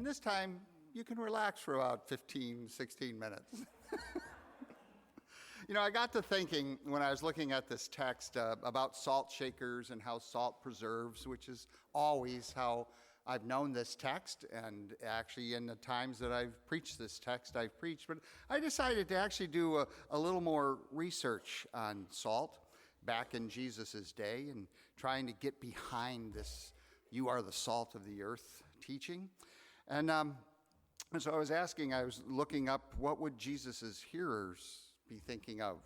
And this time, you can relax for about 15, 16 minutes. You know, I got to thinking when I was looking at this text about salt shakers and how salt preserves, which is always how I've known this text, and actually in the times that I've preached this text, I've preached. But I decided to actually do a little more research on salt back in Jesus' day and trying to get behind this "you are the salt of the earth" teaching. And so I was looking up what would Jesus' hearers be thinking of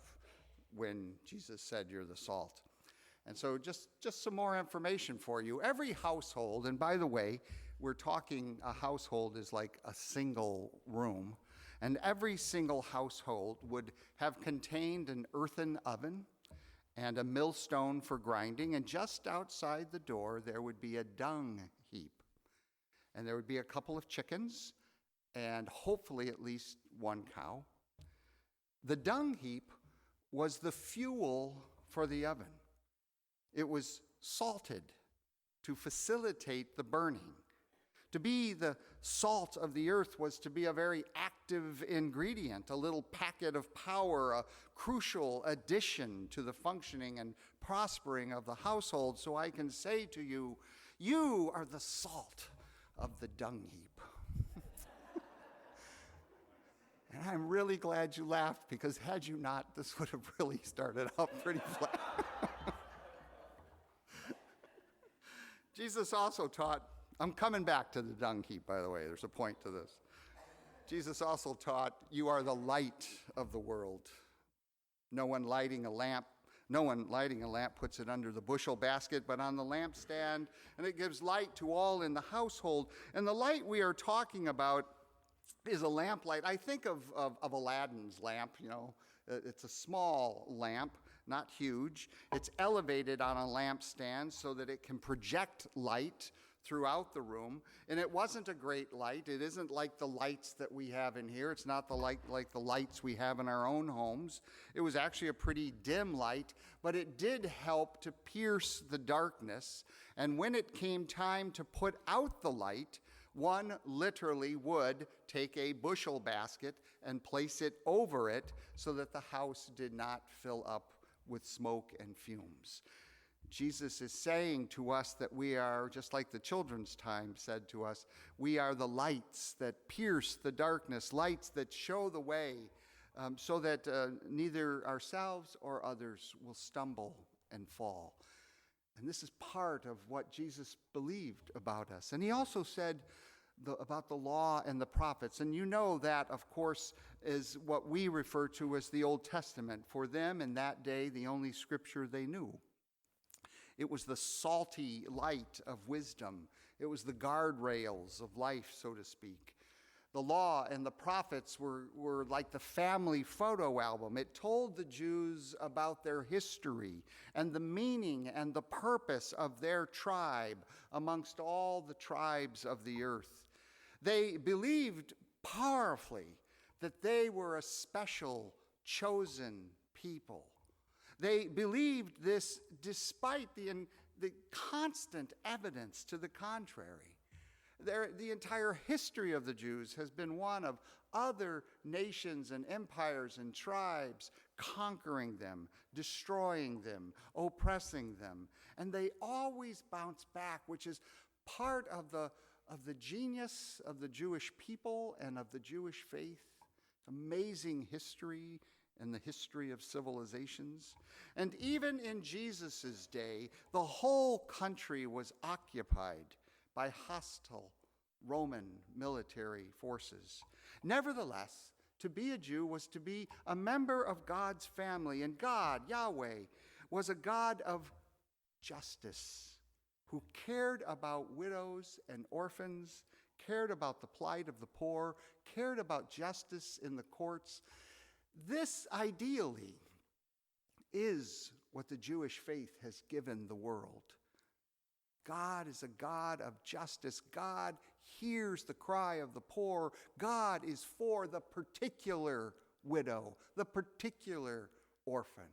when Jesus said, "You're the salt." And so just some more information for you. Every household, and by the way, we're talking a household is like a single room, and every single household would have contained an earthen oven and a millstone for grinding, and just outside the door there would be a dung heap. And there would be a couple of chickens, and hopefully at least one cow. The dung heap was the fuel for the oven. It was salted to facilitate the burning. To be the salt of the earth was to be a very active ingredient, a little packet of power, a crucial addition to the functioning and prospering of the household. So I can say to you, you are the salt of the dung heap. And I'm really glad you laughed, because had you not, this would have really started out pretty flat. Jesus also taught, I'm coming back to the dung heap, by the way, there's a point to this. Jesus also taught, you are the light of the world. No one lighting a lamp puts it under the bushel basket, but on the lampstand, and it gives light to all in the household. And the light we are talking about is a lamplight. I think of Aladdin's lamp, you know. It's a small lamp, not huge. It's elevated on a lampstand so that it can project light throughout the room. And it wasn't a great light. It isn't like the lights that we have in here. It's not like the lights we have in our own homes. It was actually a pretty dim light, but it did help to pierce the darkness. And when it came time to put out the light, one literally would take a bushel basket and place it over it so that the house did not fill up with smoke and fumes. Jesus is saying to us that we are, just like the children's time said to us, we are the lights that pierce the darkness, lights that show the way, so that neither ourselves or others will stumble and fall. And this is part of what Jesus believed about us. And he also said about the law and the prophets. And you know that, of course, is what we refer to as the Old Testament. For them in that day, the only scripture they knew. It was the salty light of wisdom. It was the guardrails of life, so to speak. The law and the prophets were like the family photo album. It told the Jews about their history and the meaning and the purpose of their tribe amongst all the tribes of the earth. They believed powerfully that they were a special, chosen people. They believed this despite the constant evidence to the contrary. The entire history of the Jews has been one of other nations and empires and tribes conquering them, destroying them, oppressing them. And they always bounce back, which is part of the genius of the Jewish people and of the Jewish faith. Amazing history and the history of civilizations. And even in Jesus' day, the whole country was occupied by hostile Roman military forces. Nevertheless, to be a Jew was to be a member of God's family, and God, Yahweh, was a God of justice who cared about widows and orphans, cared about the plight of the poor, cared about justice in the courts. This ideally is what the Jewish faith has given the world. God is a God of justice. God hears the cry of the poor. God is for the particular widow, the particular orphan,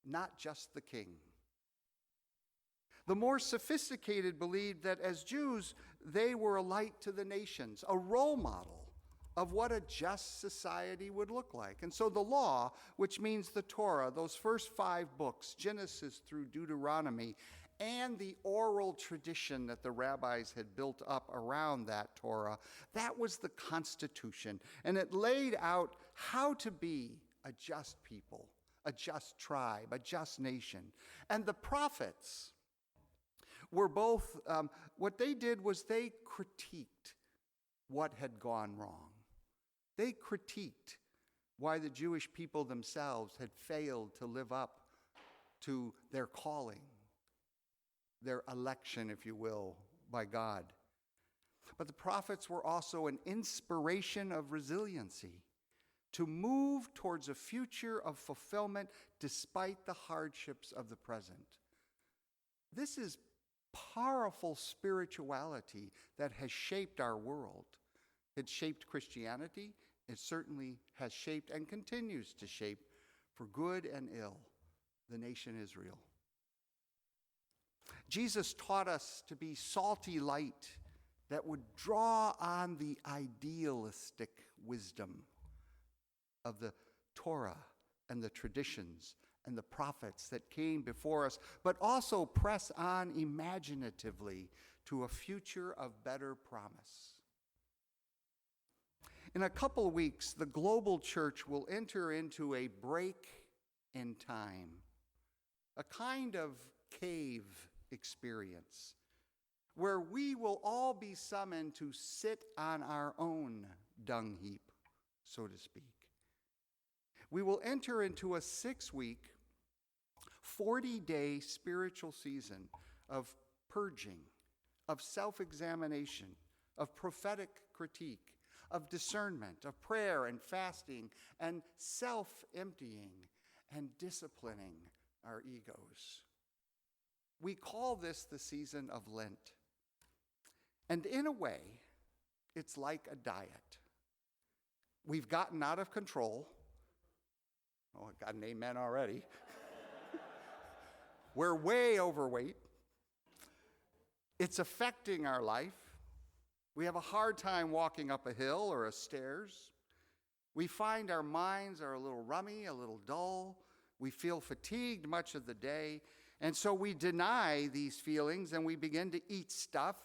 not just the king. The more sophisticated believed that as Jews, they were a light to the nations, a role model of what a just society would look like. And so the law, which means the Torah, those first 5 books, Genesis through Deuteronomy, and the oral tradition that the rabbis had built up around that Torah, that was the Constitution. And it laid out how to be a just people, a just tribe, a just nation. And the prophets were both, what they did was they critiqued what had gone wrong. They critiqued why the Jewish people themselves had failed to live up to their calling, their election, if you will, by God. But the prophets were also an inspiration of resiliency to move towards a future of fulfillment despite the hardships of the present. This is powerful spirituality that has shaped our world. It shaped Christianity. It certainly has shaped and continues to shape, for good and ill, the nation Israel. Jesus taught us to be salty light that would draw on the idealistic wisdom of the Torah and the traditions and the prophets that came before us, but also press on imaginatively to a future of better promise. In a couple of weeks, the global church will enter into a break in time, a kind of cave experience, where we will all be summoned to sit on our own dung heap, so to speak. We will enter into a 6-week, 40-day spiritual season of purging, of self-examination, of prophetic critique, of discernment, of prayer and fasting, and self-emptying and disciplining our egos. We call this the season of Lent. And in a way, it's like a diet. We've gotten out of control. Oh, I got an amen already. We're way overweight. It's affecting our life. We have a hard time walking up a hill or a stairs. We find our minds are a little rummy, a little dull. We feel fatigued much of the day. And so we deny these feelings and we begin to eat stuff.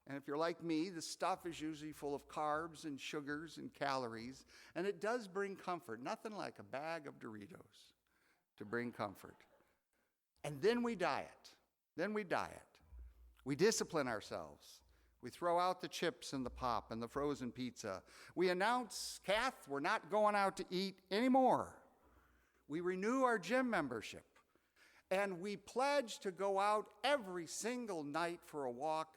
And if you're like me, the stuff is usually full of carbs and sugars and calories. And it does bring comfort. Nothing like a bag of Doritos to bring comfort. And then we diet. We discipline ourselves. We throw out the chips and the pop and the frozen pizza. We announce, Kath, we're not going out to eat anymore. We renew our gym membership. And we pledge to go out every single night for a walk.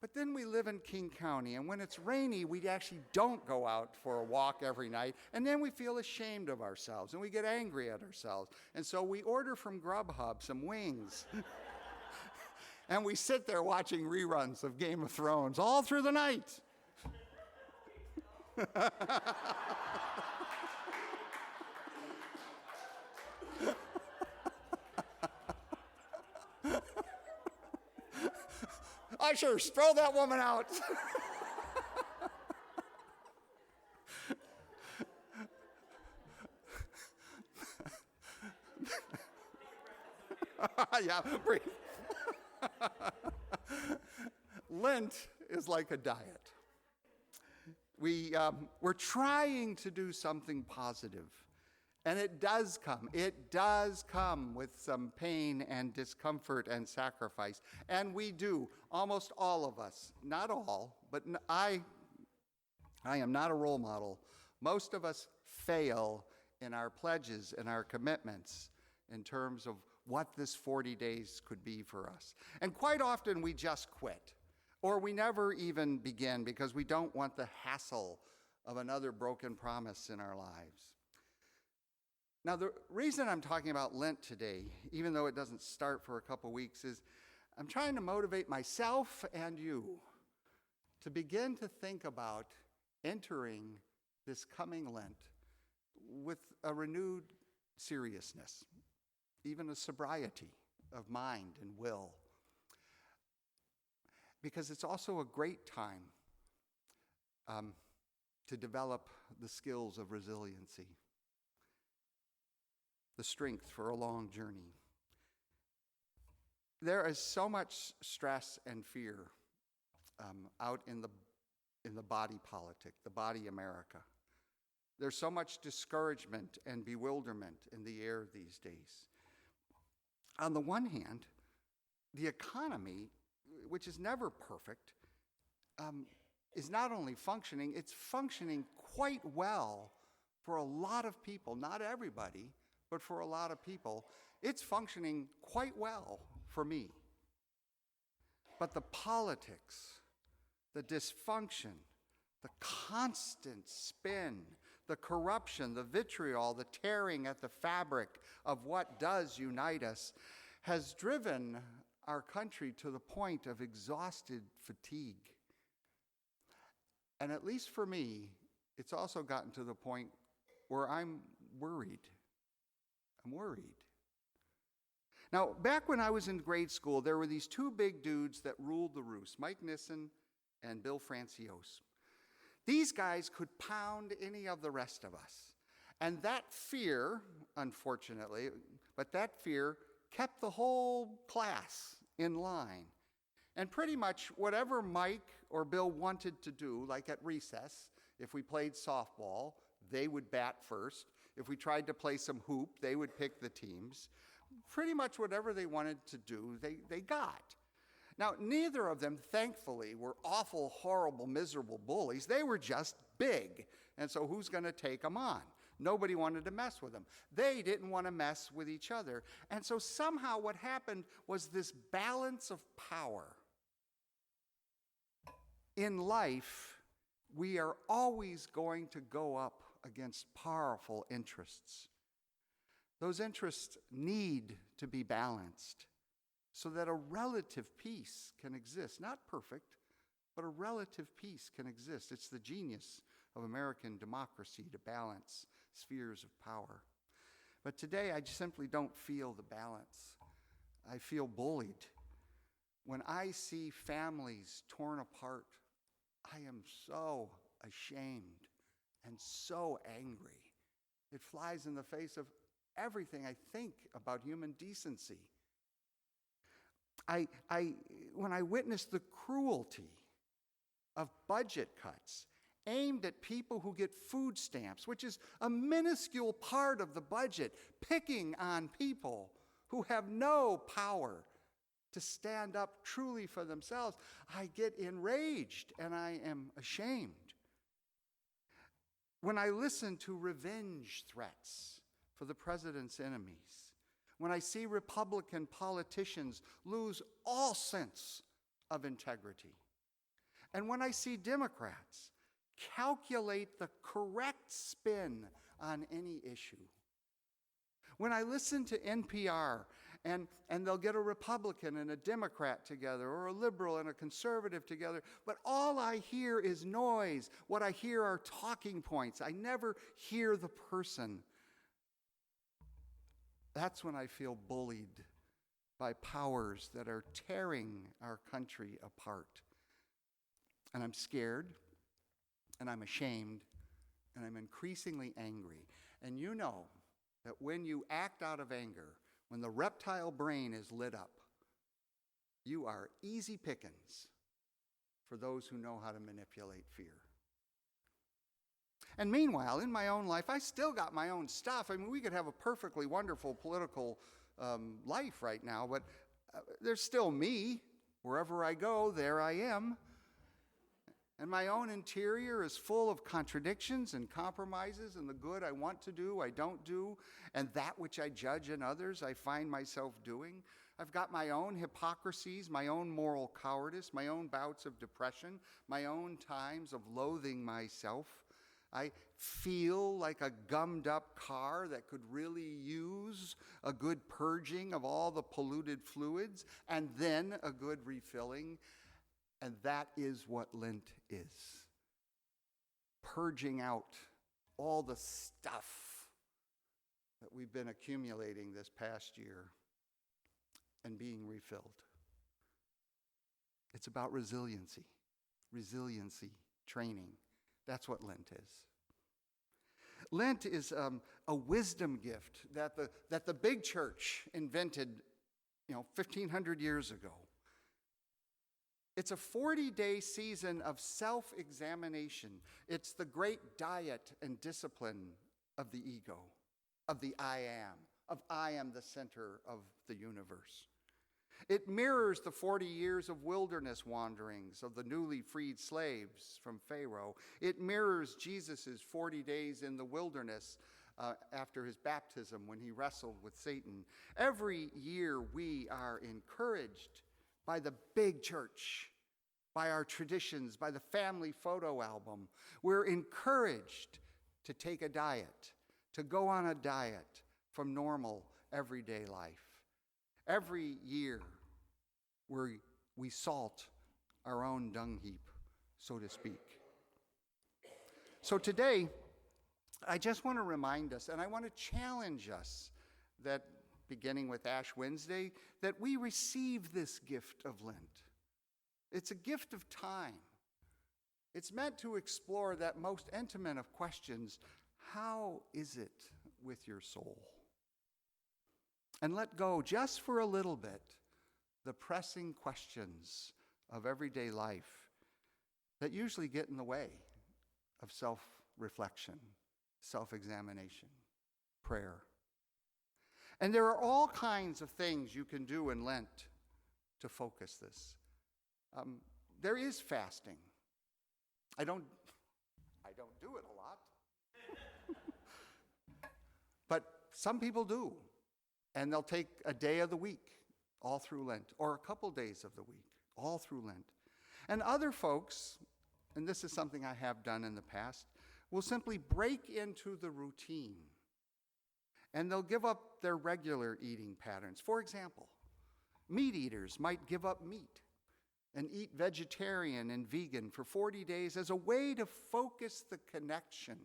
But then we live in King County, and when it's rainy, we actually don't go out for a walk every night. And then we feel ashamed of ourselves, and we get angry at ourselves. And so we order from Grubhub some wings. And we sit there watching reruns of Game of Thrones all through the night. Ushers, throw that woman out. Yeah, breathe. Lent is like a diet. We're trying to do something positive. And it does come. It does come with some pain and discomfort and sacrifice. And we do, almost all of us. Not all, but I am not a role model. Most of us fail in our pledges and our commitments in terms of what this 40 days could be for us. And quite often we just quit. Or we never even begin because we don't want the hassle of another broken promise in our lives. Now, the reason I'm talking about Lent today, even though it doesn't start for a couple weeks, is I'm trying to motivate myself and you to begin to think about entering this coming Lent with a renewed seriousness, even a sobriety of mind and will. because it's also a great time to develop the skills of resiliency, the strength for a long journey. There is so much stress and fear out in the body politic, the body America. There's so much discouragement and bewilderment in the air these days. On the one hand, the economy, which is never perfect, is not only functioning, it's functioning quite well for a lot of people, not everybody, but for a lot of people. It's functioning quite well for me. But the politics, the dysfunction, the constant spin, the corruption, the vitriol, the tearing at the fabric of what does unite us has driven our country to the point of exhausted fatigue. And at least for me, it's also gotten to the point where I'm worried. I'm worried. Now, back when I was in grade school, there were these two big dudes that ruled the roost, Mike Nissen and Bill Franciose. These guys could pound any of the rest of us. And that fear, unfortunately, but that fear kept the whole class in line. And pretty much whatever Mike or Bill wanted to do, like at recess, if we played softball, they would bat first. If we tried to play some hoop, they would pick the teams. Pretty much whatever they wanted to do, they got. Now, neither of them, thankfully, were awful, horrible, miserable bullies. They were just big. And so who's going to take them on? Nobody wanted to mess with them. They didn't want to mess with each other. And so somehow what happened was this balance of power. In life, we are always going to go up against powerful interests. Those interests need to be balanced so that a relative peace can exist. Not perfect, but a relative peace can exist. It's the genius of American democracy to balance spheres of power. But today, I just simply don't feel the balance. I feel bullied. When I see families torn apart, I am so ashamed and so angry. It flies in the face of everything I think about human decency. When I witness the cruelty of budget cuts aimed at people who get food stamps, which is a minuscule part of the budget, picking on people who have no power to stand up truly for themselves, I get enraged and I am ashamed. When I listen to revenge threats for the president's enemies, when I see Republican politicians lose all sense of integrity, and when I see Democrats calculate the correct spin on any issue, when I listen to NPR and they'll get a Republican and a Democrat together, or a liberal and a conservative together, but all I hear is noise. What I hear are talking points. I never hear the person. That's when I feel bullied by powers that are tearing our country apart. And I'm scared, and I'm ashamed, and I'm increasingly angry. And you know that when you act out of anger, when the reptile brain is lit up, you are easy pickings for those who know how to manipulate fear. And meanwhile, in my own life, I still got my own stuff. I mean, we could have a perfectly wonderful political life right now, but there's still me. Wherever I go, there I am. And my own interior is full of contradictions and compromises, and the good I want to do, I don't do, and that which I judge in others, I find myself doing. I've got my own hypocrisies, my own moral cowardice, my own bouts of depression, my own times of loathing myself. I feel like a gummed up car that could really use a good purging of all the polluted fluids and then a good refilling. And that is what Lent is. Purging out all the stuff that we've been accumulating this past year and being refilled. It's about resiliency training. That's what Lent is. Lent is a wisdom gift that the big church invented, 1,500 years ago. It's a 40-day season of self-examination. It's the great diet and discipline of the ego, of the I am the center of the universe. It mirrors the 40 years of wilderness wanderings of the newly freed slaves from Pharaoh. It mirrors Jesus' 40 days in the wilderness after his baptism when he wrestled with Satan. Every year we are encouraged by the big church, by our traditions, by the family photo album. We're encouraged to take a diet, to go on a diet from normal everyday life. Every year we salt our own dung heap, so to speak. So today, I just want to remind us, and I want to challenge us, that beginning with Ash Wednesday, that we receive this gift of Lent. It's a gift of time. It's meant to explore that most intimate of questions: how is it with your soul? And let go, just for a little bit, the pressing questions of everyday life that usually get in the way of self-reflection, self-examination, prayer. And there are all kinds of things you can do in Lent to focus this. There is fasting. I don't do it a lot. But some people do. And they'll take a day of the week all through Lent, or a couple days of the week all through Lent. And other folks, and this is something I have done in the past, will simply break into the routine. And they'll give up their regular eating patterns. For example, meat eaters might give up meat and eat vegetarian and vegan for 40 days as a way to focus the connection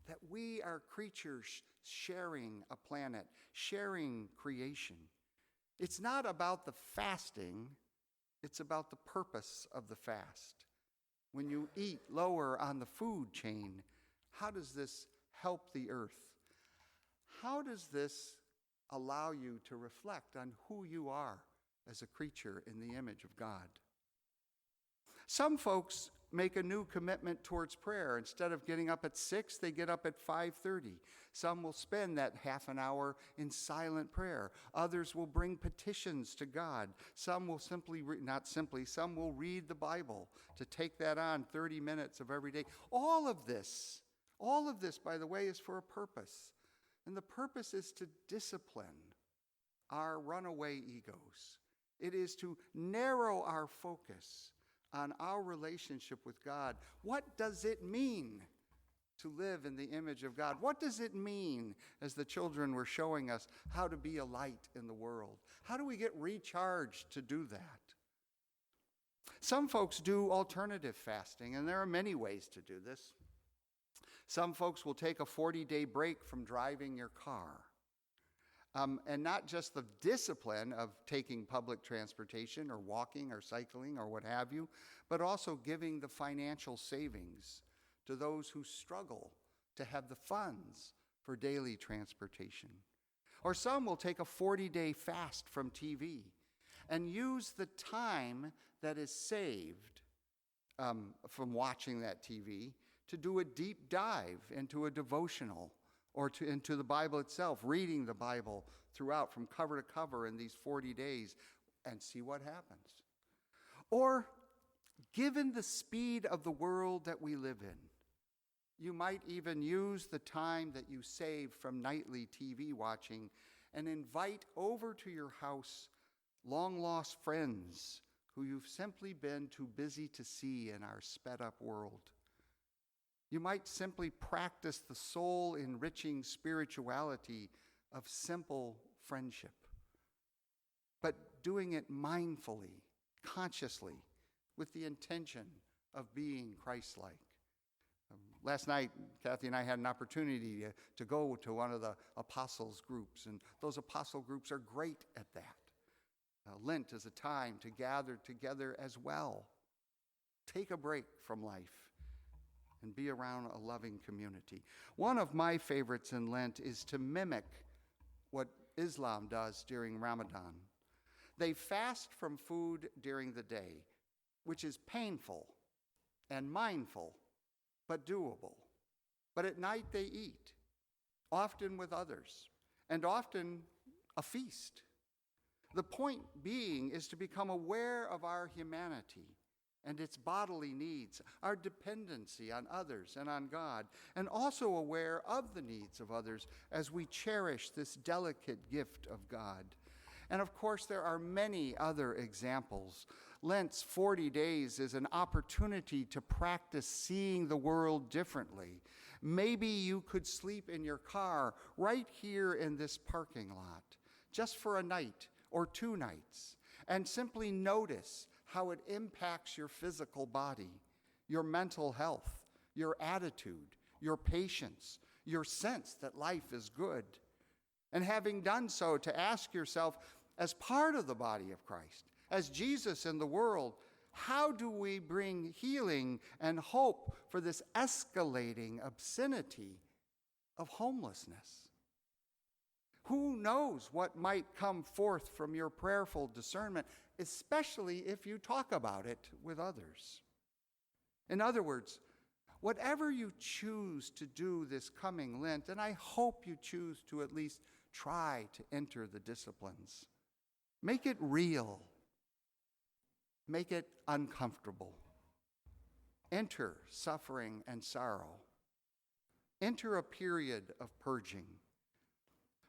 that we are creatures sharing a planet, sharing creation. It's not about the fasting, it's about the purpose of the fast. When you eat lower on the food chain, how does this help the earth? How does this allow you to reflect on who you are as a creature in the image of God? Some folks make a new commitment towards prayer. Instead of getting up at 6, they get up at 5:30. Some will spend that half an hour in silent prayer. Others will bring petitions to God. Some will some will read the Bible to take that on 30 minutes of every day. All of this, by the way, is for a purpose. And the purpose is to discipline our runaway egos. It is to narrow our focus on our relationship with God. What does it mean to live in the image of God? What does it mean, as the children were showing us, how to be a light in the world? How do we get recharged to do that? Some folks do alternative fasting, and there are many ways to do this. Some folks will take a 40-day break from driving your car. And not just the discipline of taking public transportation or walking or cycling or what have you, but also giving the financial savings to those who struggle to have the funds for daily transportation. Or some will take a 40-day fast from TV and use the time that is saved from watching that TV to do a deep dive into a devotional or into the Bible itself, reading the Bible throughout from cover to cover in these 40 days and see what happens. Or, given the speed of the world that we live in, you might even use the time that you save from nightly TV watching and invite over to your house long-lost friends who you've simply been too busy to see in our sped-up world. You might simply practice the soul-enriching spirituality of simple friendship, but doing it mindfully, consciously, with the intention of being Christ-like. Last night, Kathy and I had an opportunity to go to one of the apostles' groups, and those apostle groups are great at that. Lent is a time to gather together as well. Take a break from life and be around a loving community. One of my favorites in Lent is to mimic what Islam does during Ramadan. They fast from food during the day, which is painful and mindful, but doable. But at night they eat, often with others, and often a feast. The point being is to become aware of our humanity and its bodily needs, our dependency on others and on God, and also aware of the needs of others as we cherish this delicate gift of God. And of course, there are many other examples. Lent's 40 days is an opportunity to practice seeing the world differently. Maybe you could sleep in your car right here in this parking lot, just for a night or 2 nights, and simply notice how it impacts your physical body, your mental health, your attitude, your patience, your sense that life is good. And having done so, to ask yourself, as part of the body of Christ, as Jesus in the world, how do we bring healing and hope for this escalating obscenity of homelessness? Who knows what might come forth from your prayerful discernment, especially if you talk about it with others. In other words, whatever you choose to do this coming Lent, and I hope you choose to at least try to enter the disciplines, make it real. Make it uncomfortable. Enter suffering and sorrow. Enter a period of purging.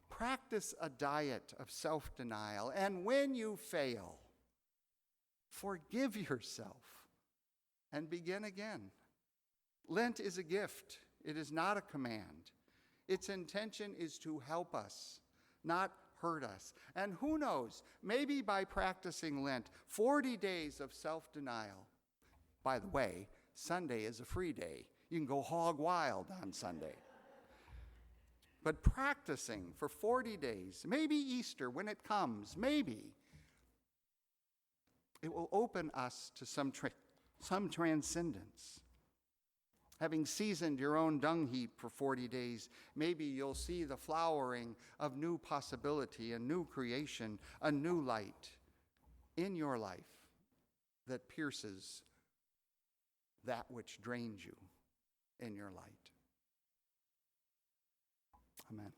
Practice a diet of self-denial. And when you fail, forgive yourself and begin again. Lent is a gift. It is not a command. Its intention is to help us, not hurt us. And who knows, maybe by practicing Lent, 40 days of self-denial. By the way, Sunday is a free day. You can go hog wild on Sunday. But practicing for 40 days, maybe Easter when it comes, maybe, it will open us to some transcendence. Having seasoned your own dung heap for 40 days, maybe you'll see the flowering of new possibility, a new creation, a new light in your life that pierces that which drains you in your light. Amen.